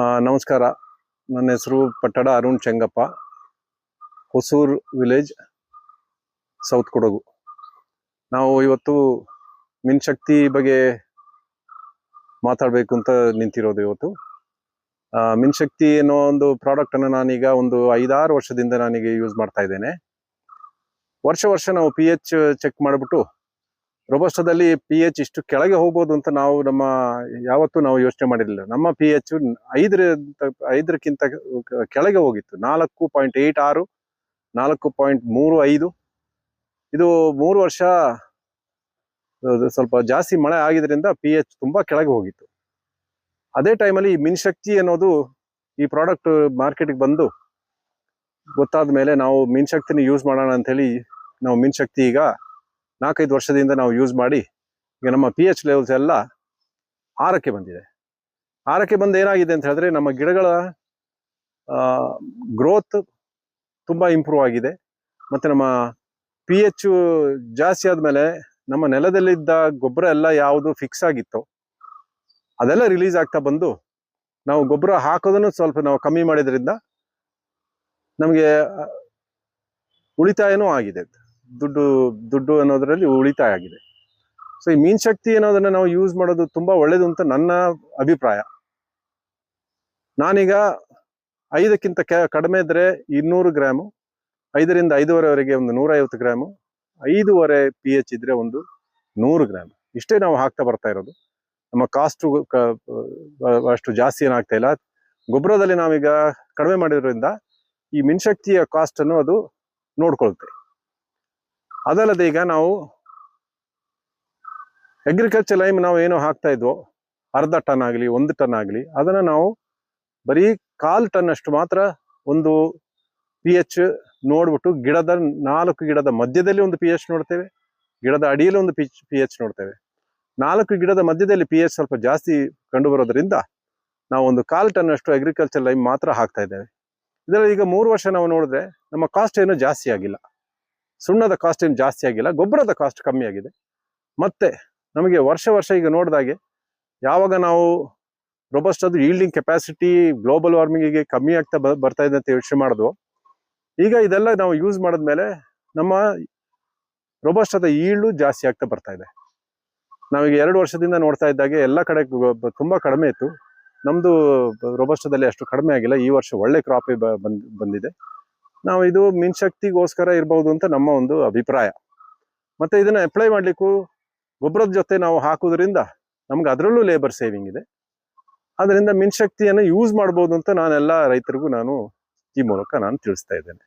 ನಮಸ್ಕಾರ. ನನ್ನ ಹೆಸರು ಪಟ್ಟಡ ಅರುಣ್ ಚೆಂಗಪ್ಪ, ಹೊಸೂರು ವಿಲೇಜ್, ಸೌತ್ ಕೊಡಗು. ನಾವು ಇವತ್ತು ಮಿನ್ಶಕ್ತಿ ಬಗ್ಗೆ ಮಾತಾಡಬೇಕು ಅಂತ ನಿಂತಿರೋದು. ಇವತ್ತು ಮಿನ್ಶಕ್ತಿ ಅನ್ನೋ ಒಂದು ಪ್ರಾಡಕ್ಟನ್ನು ನಾನೀಗ ಒಂದು 5-6 ವರ್ಷದಿಂದ ನಾನೀಗ ಯೂಸ್ ಮಾಡ್ತಾ ಇದ್ದೇನೆ. ವರ್ಷ ನಾವು pH ಚೆಕ್ ಮಾಡಿಬಿಟ್ಟು ರೋಬಸ್ಟಾದಲ್ಲಿ pH ಇಷ್ಟು ಕೆಳಗೆ ಹೋಗ್ಬೋದು ಅಂತ ಯಾವತ್ತೂ ನಾವು ಯೋಚನೆ ಮಾಡಿರಲಿಲ್ಲ. ನಮ್ಮ pH 5ಕ್ಕಿಂತ ಕೆಳಗೆ ಹೋಗಿತ್ತು. 4.86, 4.35. ಇದು 3 ವರ್ಷ ಸ್ವಲ್ಪ ಜಾಸ್ತಿ ಮಳೆ ಆಗಿದ್ರಿಂದ pH ತುಂಬಾ ಕೆಳಗೆ ಹೋಗಿತ್ತು. ಅದೇ ಟೈಮಲ್ಲಿ ಈ ಮಿನ್ಶಕ್ತಿ ಅನ್ನೋದು ಈ ಪ್ರಾಡಕ್ಟ್ ಮಾರ್ಕೆಟ್ಗೆ ಬಂದು ಗೊತ್ತಾದ ಮೇಲೆ ನಾವು ಮಿನ್ಶಕ್ತಿನ ಯೂಸ್ ಮಾಡೋಣ ಅಂತೇಳಿ ನಾವು ಮಿನ್ಶಕ್ತಿ ಈಗ 4-5 ವರ್ಷದಿಂದ ನಾವು ಯೂಸ್ ಮಾಡಿ ಈಗ ನಮ್ಮ pH ಲೆವೆಲ್ಸ್ ಎಲ್ಲ 6ಕ್ಕೆ ಬಂದಿದೆ. 6ಕ್ಕೆ ಬಂದು ಏನಾಗಿದೆ ಅಂತ ಹೇಳಿದ್ರೆ ನಮ್ಮ ಗಿಡಗಳ ಗ್ರೋತ್ ತುಂಬ ಇಂಪ್ರೂವ್ ಆಗಿದೆ. ಮತ್ತು ನಮ್ಮ pH ಜಾಸ್ತಿ ಆದಮೇಲೆ ನಮ್ಮ ನೆಲದಲ್ಲಿದ್ದ ಗೊಬ್ಬರ ಎಲ್ಲ ಯಾವುದು ಫಿಕ್ಸ್ ಆಗಿತ್ತು ಅದೆಲ್ಲ ರಿಲೀಸ್ ಆಗ್ತಾ ಬಂದು ನಾವು ಗೊಬ್ಬರ ಹಾಕೋದನ್ನು ಸ್ವಲ್ಪ ನಾವು ಕಮ್ಮಿ ಮಾಡಿದ್ರಿಂದ ನಮಗೆ ಉಳಿತಾಯನೂ ಆಗಿದೆ. ದುಡ್ಡು ಅನ್ನೋದರಲ್ಲಿ ಉಳಿತಾಯ ಆಗಿದೆ. ಸೊ ಈ ಮಿನ್ಶಕ್ತಿ ಅನ್ನೋದನ್ನ ನಾವು ಯೂಸ್ ಮಾಡೋದು ತುಂಬಾ ಒಳ್ಳೇದು ಅಂತ ನನ್ನ ಅಭಿಪ್ರಾಯ. ನಾನೀಗ 5ಕ್ಕಿಂತ ಕಡಿಮೆ ಇದ್ರೆ 200 ಗ್ರಾಮು, 5ರಿಂದ 5.5ವರೆಗೆ ಒಂದು 150 ಗ್ರಾಮು, 5.5 pH ಇದ್ರೆ ಒಂದು 100 ಗ್ರಾಮ್, ಇಷ್ಟೇ ನಾವು ಹಾಕ್ತಾ ಬರ್ತಾ ಇರೋದು. ನಮ್ಮ ಕಾಸ್ಟು ಅಷ್ಟು ಜಾಸ್ತಿ ಏನಾಗ್ತಾ ಇಲ್ಲ. ಗೊಬ್ಬರದಲ್ಲಿ ನಾವೀಗ ಕಡಿಮೆ ಮಾಡಿರೋದ್ರಿಂದ ಈ ಮಿನ್ಶಕ್ತಿಯ ಕಾಸ್ಟ್ ಅನ್ನು ಅದು ನೋಡ್ಕೊಳುತ್ತೆ. ಅದಲ್ಲದೆ ಈಗ ನಾವು ಅಗ್ರಿಕಲ್ಚರ್ ಲೈಮ್ ನಾವು ಏನೋ ಹಾಕ್ತಾ ಇದ್ವೋ, ಅರ್ಧ ಟನ್ ಆಗಲಿ 1 ಟನ್ ಆಗಲಿ, ಅದನ್ನ ನಾವು ಬರೀ 1/4 ಟನ್ ಅಷ್ಟು ಮಾತ್ರ ಒಂದು pH ನೋಡ್ಬಿಟ್ಟು ಗಿಡದ 4 ಗಿಡದ ಮಧ್ಯದಲ್ಲಿ ಒಂದು pH ನೋಡ್ತೇವೆ, ಗಿಡದ ಅಡಿಯಲ್ಲಿ ಒಂದು pH ನೋಡ್ತೇವೆ. 4 ಗಿಡದ ಮಧ್ಯದಲ್ಲಿ pH ಸ್ವಲ್ಪ ಜಾಸ್ತಿ ಕಂಡು ಬರೋದ್ರಿಂದ ನಾವು ಒಂದು 1/4 ಟನ್ ಅಷ್ಟು ಅಗ್ರಿಕಲ್ಚರ್ ಲೈಮ್ ಮಾತ್ರ ಹಾಕ್ತಾ ಇದ್ದೇವೆ. ಇದರಲ್ಲಿ ಈಗ 3 ವರ್ಷ ನಾವು ನೋಡಿದ್ರೆ ನಮ್ಮ ಕಾಸ್ಟ್ ಏನು ಜಾಸ್ತಿ ಆಗಿಲ್ಲ, ಸುಣ್ಣದ ಕಾಸ್ಟ್ ಏನು ಜಾಸ್ತಿ ಆಗಿಲ್ಲ, ಗೊಬ್ಬರದ ಕಾಸ್ಟ್ ಕಮ್ಮಿ ಆಗಿದೆ. ಮತ್ತೆ ನಮಗೆ ವರ್ಷ ಈಗ ನೋಡಿದಾಗೆ ಯಾವಾಗ ನಾವು ರೋಬಸ್ಟಾದ ಈಲ್ಡಿಂಗ್ ಕೆಪಾಸಿಟಿ ಗ್ಲೋಬಲ್ ವಾರ್ಮಿಂಗಿಗೆ ಕಮ್ಮಿ ಆಗ್ತಾ ಬರ್ತಾ ಇದೆ ಅಂತ ಯೋಚನೆ ಮಾಡಿದ್ವು, ಈಗ ಇದೆಲ್ಲ ನಾವು ಯೂಸ್ ಮಾಡಿದ್ಮೇಲೆ ನಮ್ಮ ರೋಬಸ್ಟಾದ ಈಲ್ಡು ಜಾಸ್ತಿ ಆಗ್ತಾ ಬರ್ತಾ ಇದೆ. ನಾವೀಗ 2 ವರ್ಷದಿಂದ ನೋಡ್ತಾ ಇದ್ದಾಗೆ ಎಲ್ಲ ಕಡೆ ತುಂಬಾ ಕಡಿಮೆ ಇತ್ತು. ನಮ್ದು ರೋಬಸ್ಟಾದಲ್ಲಿ ಅಷ್ಟು ಕಡಿಮೆ ಆಗಿಲ್ಲ. ಈ ವರ್ಷ ಒಳ್ಳೆ ಕ್ರಾಪ್ ಬಂದಿದೆ. ನಾವು ಇದು ಮಿನ್ಶಕ್ತಿಗೋಸ್ಕರ ಇರ್ಬೋದು ಅಂತ ನಮ್ಮ ಒಂದು ಅಭಿಪ್ರಾಯ. ಮತ್ತೆ ಇದನ್ನ ಅಪ್ಲೈ ಮಾಡ್ಲಿಕ್ಕೂ ಗೊಬ್ಬರದ ಜೊತೆ ನಾವು ಹಾಕೋದ್ರಿಂದ ನಮ್ಗೆ ಅದರಲ್ಲೂ ಲೇಬರ್ ಸೇವಿಂಗ್ ಇದೆ. ಅದರಿಂದ ಮಿನ್ಶಕ್ತಿಯನ್ನು ಯೂಸ್ ಮಾಡ್ಬೋದು ಅಂತ ನಾನೆಲ್ಲ ರೈತರಿಗೂ ಈ ಮೂಲಕ ನಾನು ತಿಳಿಸ್ತಾ ಇದ್ದೇನೆ.